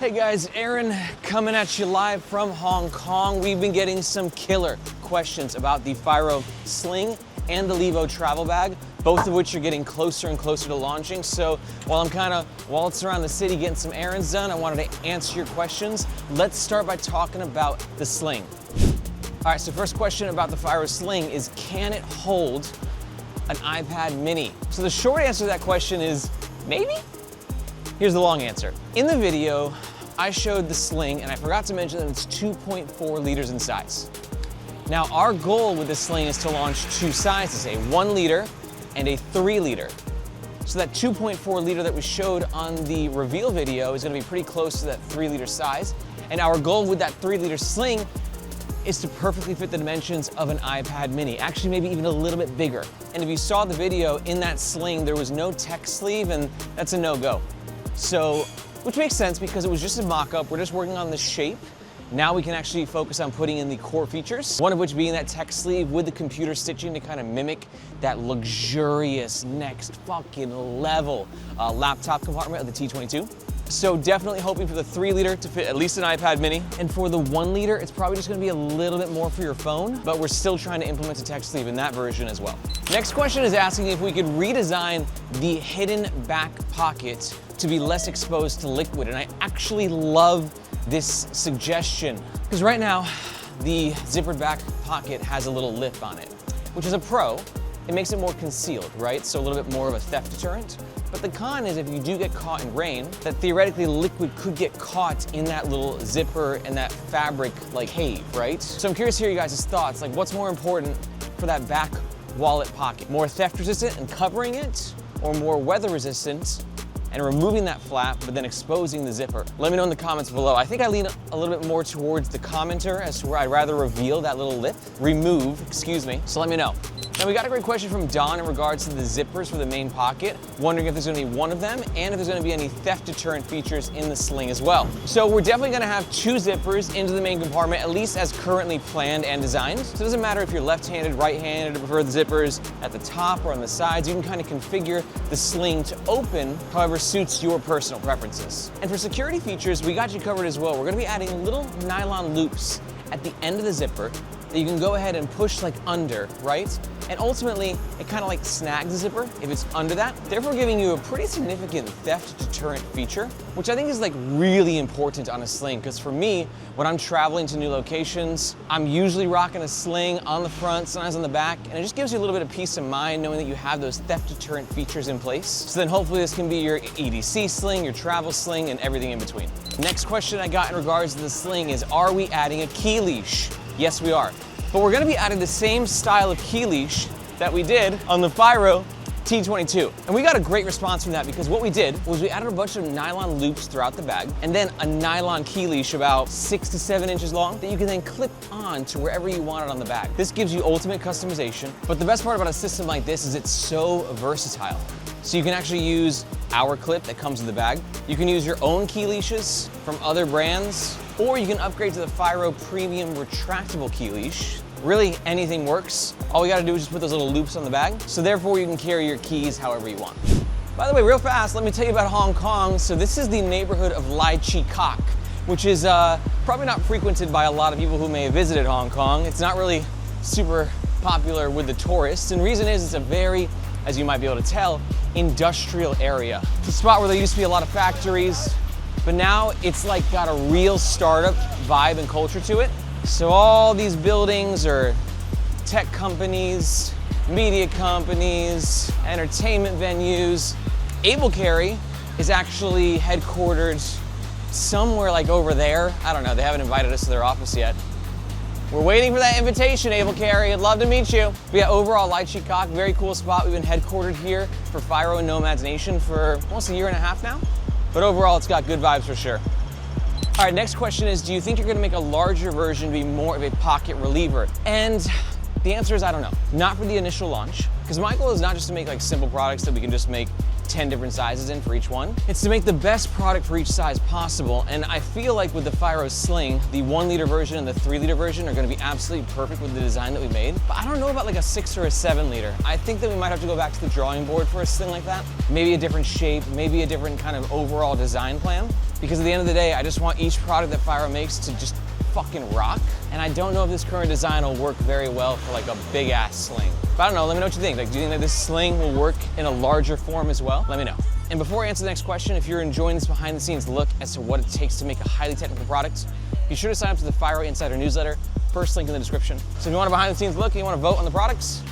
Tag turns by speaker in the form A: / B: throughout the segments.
A: Hey guys, Aaron coming at you live from Hong Kong. We've been getting some killer questions about the Firo Sling and the Levo travel bag, both of which are getting closer and closer to launching. So while I'm kind of waltzing around the city getting some errands done, I wanted to answer your questions. Let's start by talking about the Sling. All right, so first question about the Firo Sling is, can it hold an iPad mini? So the short answer to that question is maybe? Here's the long answer. In the video, I showed the Sling, and I forgot to mention that it's 2.4 liters in size. Now, our goal with the Sling is to launch two sizes, a 1 liter and a 3 liter. So that 2.4 liter that we showed on the reveal video is gonna be pretty close to that 3 liter size. And our goal with that 3 liter Sling is to perfectly fit the dimensions of an iPad mini, actually maybe even a little bit bigger. And if you saw the video, in that Sling, there was no tech sleeve, and that's a no-go. So, which makes sense because it was just a mock-up. We're just working on the shape. Now we can actually focus on putting in the core features, one of which being that tech sleeve with the computer stitching to kind of mimic that luxurious next fucking level laptop compartment of the T22. So definitely hoping for the 3 liter to fit at least an iPad mini. And for the 1 liter, it's probably just gonna be a little bit more for your phone, but we're still trying to implement a tech sleeve in that version as well. Next question is asking if we could redesign the hidden back pocket to be less exposed to liquid. And I actually love this suggestion, because right now, the zippered back pocket has a little lip on it, which is a pro. It makes it more concealed, right? So a little bit more of a theft deterrent. But the con is if you do get caught in rain, that theoretically liquid could get caught in that little zipper and that fabric like cave, right? So I'm curious to hear you guys' thoughts. Like, what's more important for that back wallet pocket? More theft resistant and covering it, or more weather resistant and removing that flap, but then exposing the zipper? Let me know in the comments below. I think I lean a little bit more towards the commenter as to where I'd rather reveal that little lip, excuse me. So let me know. Now, we got a great question from Don in regards to the zippers for the main pocket, wondering if there's gonna be one of them and if there's gonna be any theft deterrent features in the Sling as well. So we're definitely gonna have 2 zippers into the main compartment, at least as currently planned and designed. So it doesn't matter if you're left-handed, right-handed, or prefer the zippers at the top or on the sides. You can kind of configure the Sling to open however suits your personal preferences. And for security features, we got you covered as well. We're gonna be adding little nylon loops at the end of the zipper that you can go ahead and push like under, right? And ultimately, it kind of like snags the zipper if it's under that, therefore giving you a pretty significant theft deterrent feature, which I think is like really important on a Sling, because for me, when I'm traveling to new locations, I'm usually rocking a Sling on the front, sometimes on the back, and it just gives you a little bit of peace of mind knowing that you have those theft deterrent features in place. So then hopefully this can be your EDC Sling, your travel Sling, and everything in between. Next question I got in regards to the Sling is, are we adding a key leash? Yes, we are. But we're gonna be adding the same style of key leash that we did on the Firo T22. And we got a great response from that, because what we did was we added a bunch of nylon loops throughout the bag, and then a nylon key leash about 6 to 7 inches long that you can then clip on to wherever you want it on the bag. This gives you ultimate customization, but the best part about a system like this is it's so versatile. So you can actually use our clip that comes in the bag. You can use your own key leashes from other brands, or you can upgrade to the Firo Premium Retractable Key Leash. Really, anything works. All we gotta do is just put those little loops on the bag, so therefore you can carry your keys however you want. By the way, real fast, let me tell you about Hong Kong. So this is the neighborhood of Lai Chi Kok, which is probably not frequented by a lot of people who may have visited Hong Kong. It's not really super popular with the tourists, and reason is it's a very, as you might be able to tell, industrial area. It's a spot where there used to be a lot of factories, but now it's like got a real startup vibe and culture to it. So all these buildings are tech companies, media companies, entertainment venues. Able Carry is actually headquartered somewhere like over there. I don't know, they haven't invited us to their office yet. We're waiting for that invitation, Able Carry. I'd love to meet you. But yeah, overall, Lai Chi Kok, very cool spot. We've been headquartered here for Firo and Nomads Nation for almost a year and a half now. But overall, it's got good vibes for sure. All right, next question is, do you think you're gonna make a larger version to be more of a pocket reliever? And the answer is, I don't know. Not for the initial launch, because my goal is not just to make like simple products that we can just make 10 different sizes in for each one. It's to make the best product for each size possible. And I feel like with the Firo Sling, the 1 liter version and the 3 liter version are gonna be absolutely perfect with the design that we made. But I don't know about like a 6 or a 7 liter. I think that we might have to go back to the drawing board for a Sling like that. Maybe a different shape, maybe a different kind of overall design plan. because at the end of the day, I just want each product that Fyro makes to just fucking rock. And I don't know if this current design will work very well for like a big ass sling. But I don't know, let me know what you think. Like, do you think that this sling will work in a larger form as well? Let me know. And before I answer the next question, if you're enjoying this behind the scenes look as to what it takes to make a highly technical product, be sure to sign up to the Fyro Insider newsletter. First link in the description. So if you want a behind the scenes look and you want to vote on the products,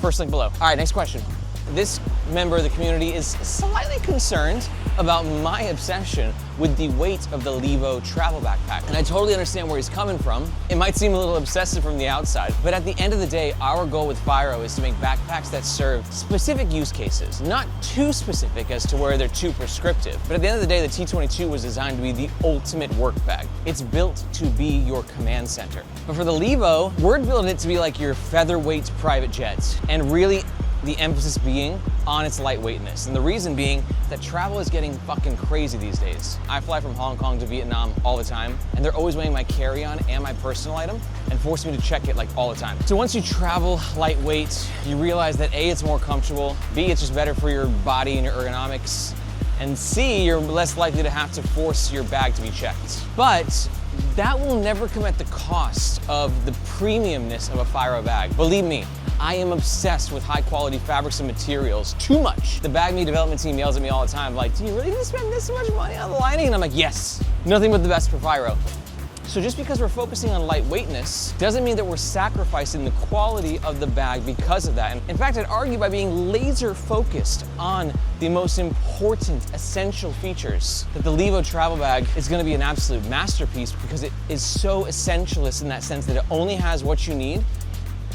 A: first link below. All right, next question. This member of the community is slightly concerned about my obsession with the weight of the Levo travel backpack. And I totally understand where he's coming from. It might seem a little obsessive from the outside, but at the end of the day, our goal with Fyro is to make backpacks that serve specific use cases, not too specific as to where they're too prescriptive. But at the end of the day, the T22 was designed to be the ultimate work bag. It's built to be your command center. But for the Levo, we're building it to be like your featherweight private jet, and really the emphasis being on its lightweightness. And the reason being that travel is getting fucking crazy these days. I fly from Hong Kong to Vietnam all the time, and they're always weighing my carry-on and my personal item and forcing me to check it like all the time. So once you travel lightweight, you realize that A, it's more comfortable, B, it's just better for your body and your ergonomics, and C, you're less likely to have to force your bag to be checked. But that will never come at the cost of the premiumness of a Fyro bag. Believe me, I am obsessed with high quality fabrics and materials, too much. The Bag Me development team yells at me all the time, like, do you really need to spend this much money on the lining? And I'm like, yes, nothing but the best for Fyro. So just because we're focusing on lightweightness doesn't mean that we're sacrificing the quality of the bag because of that. And in fact, I'd argue by being laser focused on the most important essential features that the Levo travel bag is gonna be an absolute masterpiece, because it is so essentialist in that sense that it only has what you need,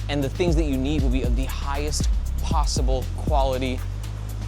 A: and the things that you need will be of the highest possible quality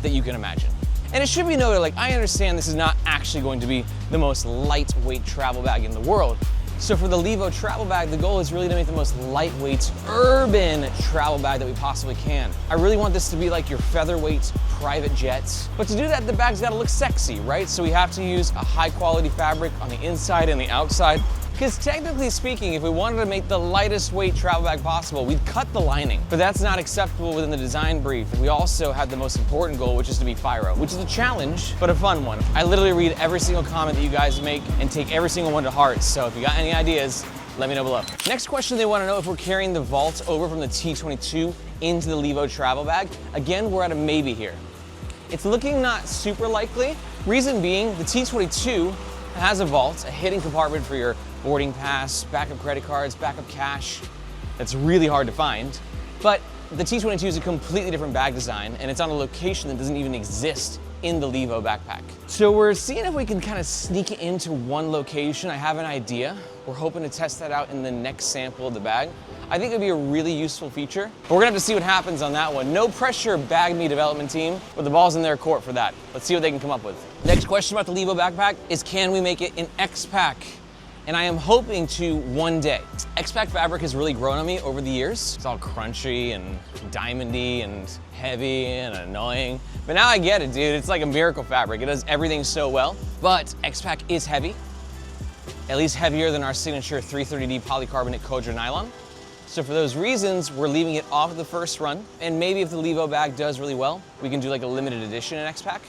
A: that you can imagine. And it should be noted, like, I understand this is not actually going to be the most lightweight travel bag in the world. So for the Levo travel bag, the goal is really to make the most lightweight urban travel bag that we possibly can. I really want this to be like your featherweight private jet. But to do that, the bag's gotta look sexy, right? So we have to use a high quality fabric on the inside and the outside. Because technically speaking, if we wanted to make the lightest weight travel bag possible, we'd cut the lining. But that's not acceptable within the design brief. We also had the most important goal, which is to be Fyro, which is a challenge, but a fun one. I literally read every single comment that you guys make and take every single one to heart. So if you got any ideas, let me know below. Next question, they want to know if we're carrying the vault over from the T22 into the Levo travel bag. Again, we're at a maybe here. It's looking not super likely. Reason being, the T22 has a vault, a hidden compartment for your boarding pass, backup credit cards, backup cash. That's really hard to find. But the T22 is a completely different bag design, and it's on a location that doesn't even exist in the Levo backpack. So we're seeing if we can kind of sneak it into one location. I have an idea. We're hoping to test that out in the next sample of the bag. I think it'd be a really useful feature, but we're gonna have to see what happens on that one. No pressure, Bag Me development team, but the ball's in their court for that. Let's see what they can come up with. Next question about the Levo backpack is, can we make it in XPAC? And I am hoping to one day. XPAC fabric has really grown on me over the years. It's all crunchy and diamondy and heavy and annoying. But now I get it, dude. It's like a miracle fabric. It does everything so well. But XPAC is heavy, at least heavier than our signature 330D polycarbonate Kodra nylon. So for those reasons, we're leaving it off the first run. And maybe if the Levo bag does really well, we can do like a limited edition in XPAC.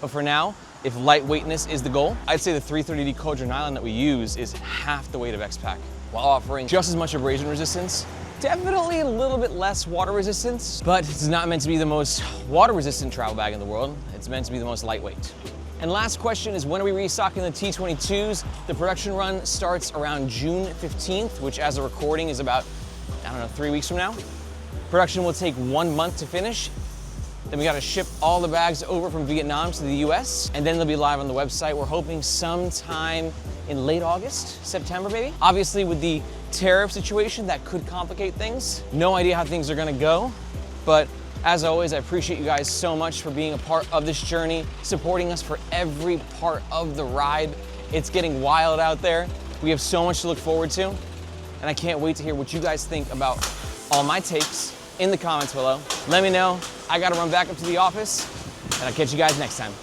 A: But for now, if lightweightness is the goal, I'd say the 330D Kodra nylon that we use is half the weight of XPAC, while offering just as much abrasion resistance, definitely a little bit less water resistance, but it's not meant to be the most water resistant travel bag in the world. It's meant to be the most lightweight. And last question is, when are we restocking the T22s? The production run starts around June 15th, which as a recording is about, I don't know, 3 weeks from now. Production will take 1 month to finish. Then we gotta ship all the bags over from Vietnam to the US, and then they'll be live on the website. We're hoping sometime in late August, September maybe. Obviously with the tariff situation, that could complicate things. No idea how things are gonna go, but as always, I appreciate you guys so much for being a part of this journey, supporting us for every part of the ride. It's getting wild out there. We have so much to look forward to, and I can't wait to hear what you guys think about all my takes in the comments below. Let me know. I gotta run back up to the office, and I'll catch you guys next time.